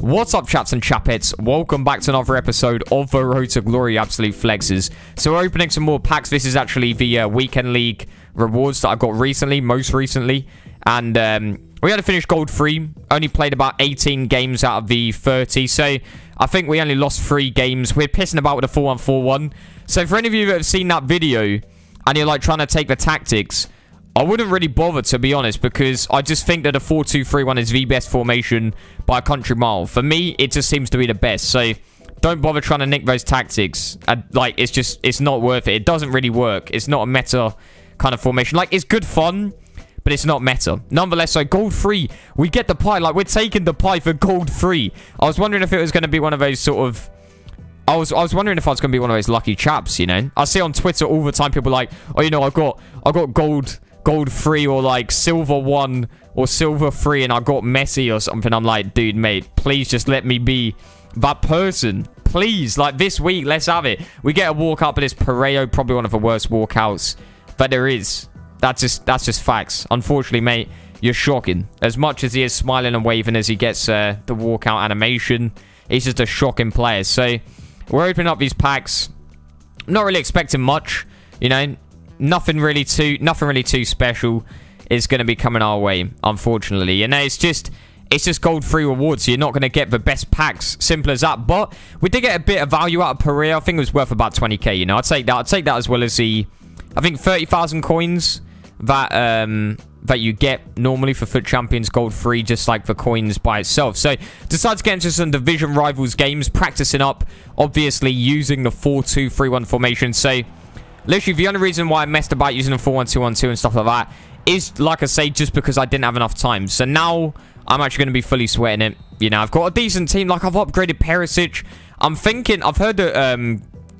What's up, chaps and chapettes? Welcome back to another episode of the Road to Glory Absolute Flexes. So we're opening some more packs. This is actually the Weekend League rewards that I've got recently, most recently. And we had to finish gold 3. Only played about 18 games out of the 30. So I think we only lost 3 games. We're pissing about with a 4-1-4-1. So for any of you that have seen that video and you're like trying to take the tactics, I wouldn't really bother, to be honest, because I just think that a 4-2-3-1 is the best formation by a country mile. For me, it just seems to be the best. So don't bother trying to nick those tactics. Like, it's not worth it. It doesn't really work. It's not a meta kind of formation. Like, it's good fun, but it's not meta. Nonetheless, so gold 3, we get the pie. Like, we're taking the pie for gold 3. I was wondering if it was going to be one of those sort of... I was wondering if I was going to be one of those lucky chaps, you know? I see on Twitter all the time people like, oh, you know, I got gold 3 or like silver 1 or silver 3 and I got Messi or something. I'm like, dude, mate, please just let me be that person. Please, like this week, let's have it. We get a walkout, but it's Pereiro, probably one of the worst walkouts that there is. That's just facts. Unfortunately, mate, you're shocking. As much as he is smiling and waving as he gets the walkout animation, he's just a shocking player. So we're opening up these packs. Not really expecting much, you know. Nothing really too special is going to be coming our way, unfortunately. You know, it's just gold 3 rewards, so you're not going to get the best packs. Simple as that. But we did get a bit of value out of Pereira. I think it was worth about 20k, you know. I'd take that as well as the, I think, 30,000 coins that you get normally for FUT Champions gold 3, just like the coins by itself. So decided to get into some division rivals games, practicing up, obviously using the 4-2-3-1 formation. So literally, the only reason why I messed about using a 4-1-2-1-2 and stuff like that is, like I say, just because I didn't have enough time. So now I'm actually going to be fully sweating it. You know, I've got a decent team. Like, I've upgraded Perisic. I'm thinking, I've heard that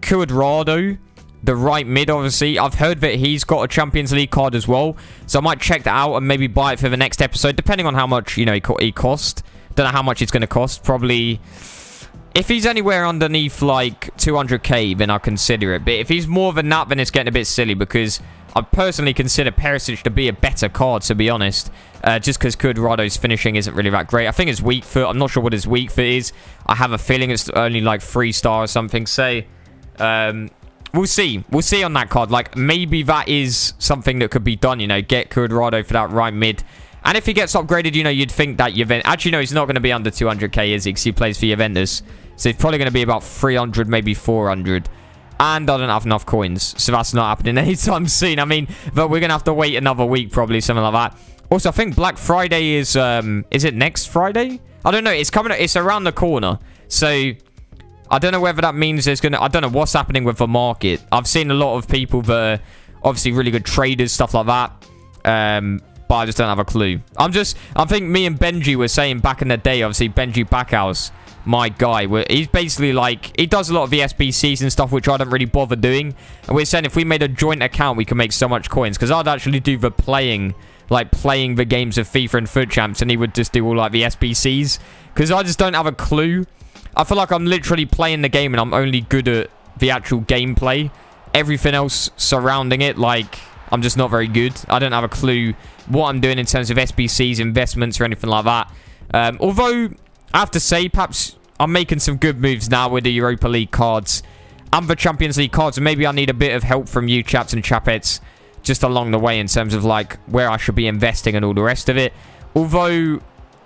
Trhyards, the right mid, obviously, I've heard that he's got a Champions League card as well. So I might check that out and maybe buy it for the next episode, depending on how much, you know, he cost. Don't know how much it's going to cost. Probably... if he's anywhere underneath, like, 200k, then I'll consider it. But if he's more than that, then it's getting a bit silly, because I personally consider Perisic to be a better card, to be honest. Just because Trhyards' finishing isn't really that great. I think his weak foot, I'm not sure what his weak foot is. I have a feeling it's only, like, 3-star or something. So, we'll see. We'll see on that card. Like, maybe that is something that could be done, you know. Get Trhyards for that right mid. And if he gets upgraded, you know, you'd think that Juventus... actually, no, he's not going to be under 200k, is he? Because he plays for Juventus. So it's probably going to be about 300, maybe 400. And I don't have enough coins. So that's not happening anytime soon. I mean, but we're going to have to wait another week, probably, something like that. Also, I think Black Friday is it next Friday? I don't know. It's coming... it's around the corner. So I don't know whether that means there's going to... I don't know what's happening with the market. I've seen a lot of people that are obviously really good traders, stuff like that. But I just don't have a clue. I think me and Mbirchy were saying back in the day, obviously, Mbirchy Backhouse, my guy, he's basically like, he does a lot of the SBCs and stuff, which I don't really bother doing. And we're saying if we made a joint account, we can make so much coins. Because I'd actually do the playing the games of FIFA and FUT Champs, and he would just do all like the SBCs. Because I just don't have a clue. I feel like I'm literally playing the game and I'm only good at the actual gameplay. Everything else surrounding it, like, I'm just not very good. I don't have a clue what I'm doing in terms of SBCs, investments, or anything like that. Although, I have to say, perhaps I'm making some good moves now with the Europa League cards and the Champions League cards. And maybe I need a bit of help from you, chaps and chapettes, just along the way in terms of, like, where I should be investing and all the rest of it. Although,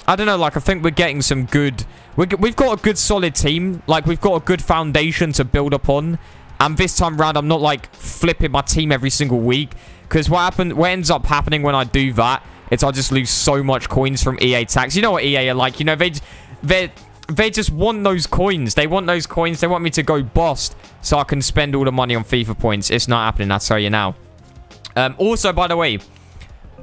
I don't know, like, I think we're getting some good... we've got a good, solid team. Like, we've got a good foundation to build upon. And this time round, I'm not, like, flipping my team every single week. Because what ends up happening when I do that is I just lose so much coins from EA tax. You know what EA are like. You know, they just want those coins. They want those coins. They want me to go bust so I can spend all the money on FIFA points. It's not happening, I'll tell you now. Also, by the way,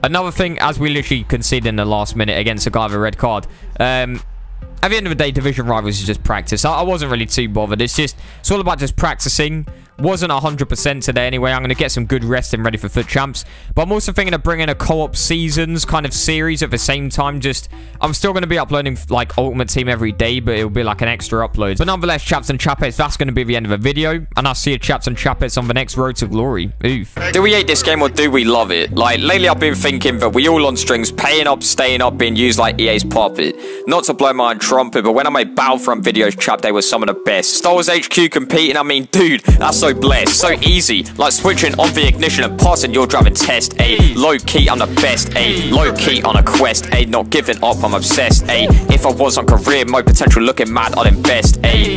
another thing, as we literally conceded in the last minute against a guy with a red card. At the end of the day, Division Rivals is just practice. I wasn't really too bothered. It's all about just practicing Wasn't 100% today anyway. I'm going to get some good rest and ready for FUT Champs. But I'm also thinking of bringing a co-op seasons kind of series at the same time. Just, I'm still going to be uploading like Ultimate Team every day, but it'll be like an extra upload. But nonetheless, chaps and chappets, that's going to be the end of the video. And I'll see you chaps and chappets on the next Road to Glory. Oof. Do we hate this game or do we love it? Like, lately I've been thinking that we all on strings, paying up, staying up, being used like EA's puppet. Not to blow my own trumpet, but when I made Battlefront videos, chap, they were some of the best. Star Wars HQ competing, I mean, dude, that's so blessed. So easy, like switching on the ignition and passing your driving test, ayy. Low key, I'm the best, ayy. Low key on a quest, ayy. Not giving up, I'm obsessed, ayy. If I was on career mode, potential looking mad, I'd invest, ayy.